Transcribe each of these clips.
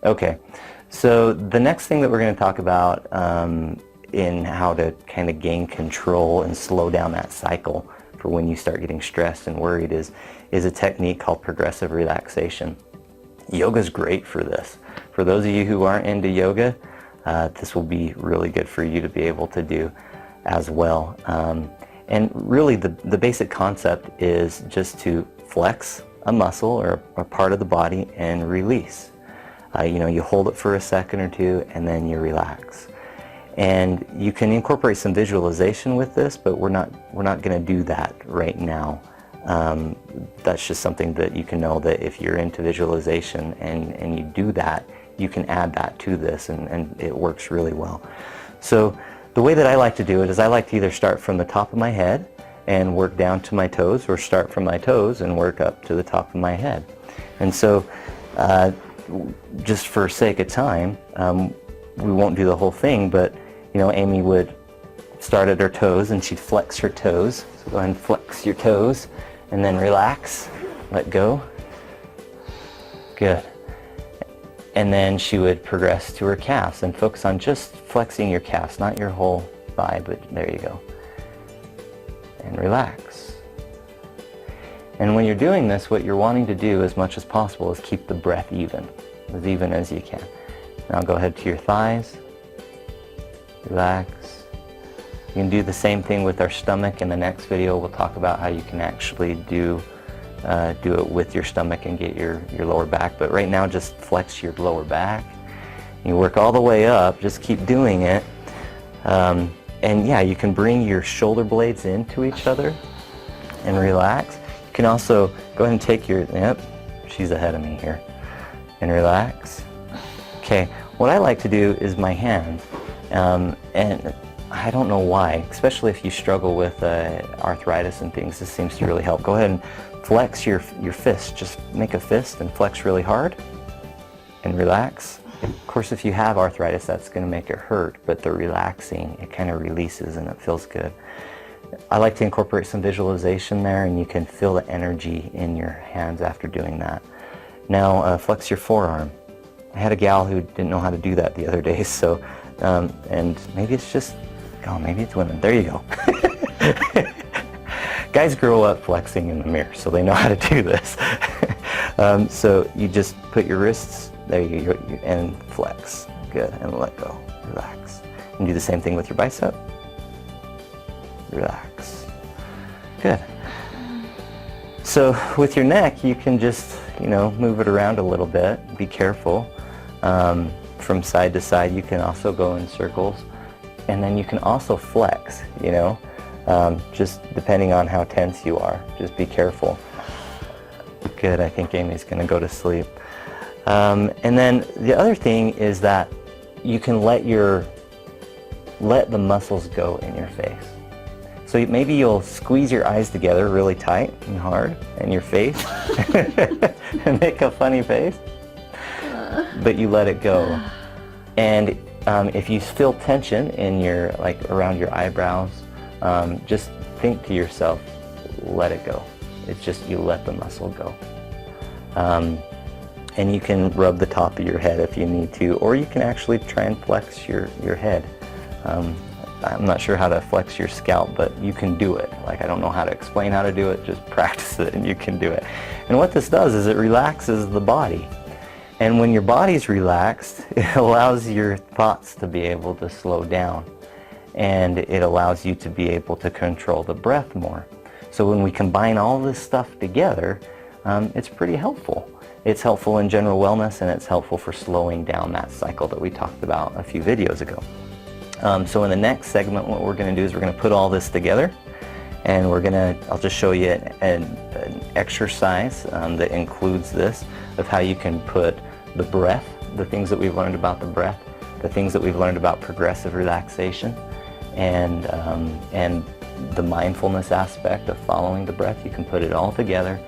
Okay, so the next thing that we're going to talk about in how to kind of gain control and slow down that cycle for when you start getting stressed and worried is a technique called progressive relaxation. Yoga is great for this. For those of you who aren't into yoga, this will be really good for you to be able to do as well. And really the basic concept is just to flex a muscle or a part of the body and release. You hold it for a second or two and then you relax. And you can incorporate some visualization with this, but we're not going to do that right now. That's just something that you can know that if you're into visualization and you do that, you can add that to this and it works really well. So the way that I like to do it is I like to either start from the top of my head and work down to my toes, or start from my toes and work up to the top of my head. And so just for sake of time, we won't do the whole thing, but Amy would start at her toes and she'd flex her toes. So go ahead and flex your toes and then relax, let go. Good. And then she would progress to her calves and focus on just flexing your calves, not your whole thigh, but there you go. And relax. And when you're doing this, what you're wanting to do as much as possible is keep the breath even as you can. Now go ahead to your thighs. Relax. You can do the same thing with our stomach. In the next video, we'll talk about how you can actually do it with your stomach and get your lower back. But right now, just flex your lower back. You work all the way up. Just keep doing it. And yeah, you can bring your shoulder blades into each other and relax. You can also go ahead and take your, yep, she's ahead of me here, and relax. Okay, what I like to do is my hands. And I don't know why, especially if you struggle with arthritis and things, this seems to really help. Go ahead and flex your fist. Just make a fist and flex really hard and relax. Of course, if you have arthritis, that's going to make it hurt, but the relaxing, it kind of releases and it feels good. I like to incorporate some visualization there, and you can feel the energy in your hands after doing that. Now, flex your forearm. I had a gal who didn't know how to do that the other day, so and maybe it's just, oh, maybe it's women. There you go. Guys grow up flexing in the mirror, so they know how to do this. So you just put your wrists, there you go, and flex. Good, and let go. Relax. And do the same thing with your bicep. Relax. Good. So with your neck, you can just, move it around a little bit. Be careful. From side to side, you can also go in circles, and then you can also flex, just depending on how tense you are. Just be careful. Good, I think Amy's going to go to sleep. And then the other thing is that you can let the muscles go in your face. So maybe you'll squeeze your eyes together really tight and hard, and your face, and make a funny face. But you let it go. And if you feel tension in around your eyebrows, just think to yourself, let it go. It's just you let the muscle go. And you can rub the top of your head if you need to, or you can actually try and flex your head. I'm not sure how to flex your scalp, but you can do it. I don't know how to explain how to do it, just practice it and you can do it. And what this does is it relaxes the body. And when your body's relaxed, it allows your thoughts to be able to slow down. And it allows you to be able to control the breath more. So when we combine all this stuff together, it's pretty helpful. It's helpful in general wellness, and it's helpful for slowing down that cycle that we talked about a few videos ago. So in the next segment, what we're going to do is we're going to put all this together, and I'll just show you an exercise that includes this, of how you can put the breath, the things that we've learned about the breath, the things that we've learned about progressive relaxation, and the mindfulness aspect of following the breath. You can put it all together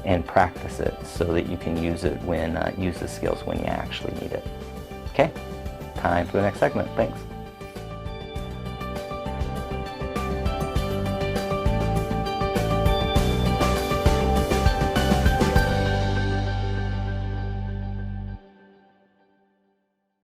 and practice it so that you can use the skills when you actually need it. Okay, time for the next segment. Thanks.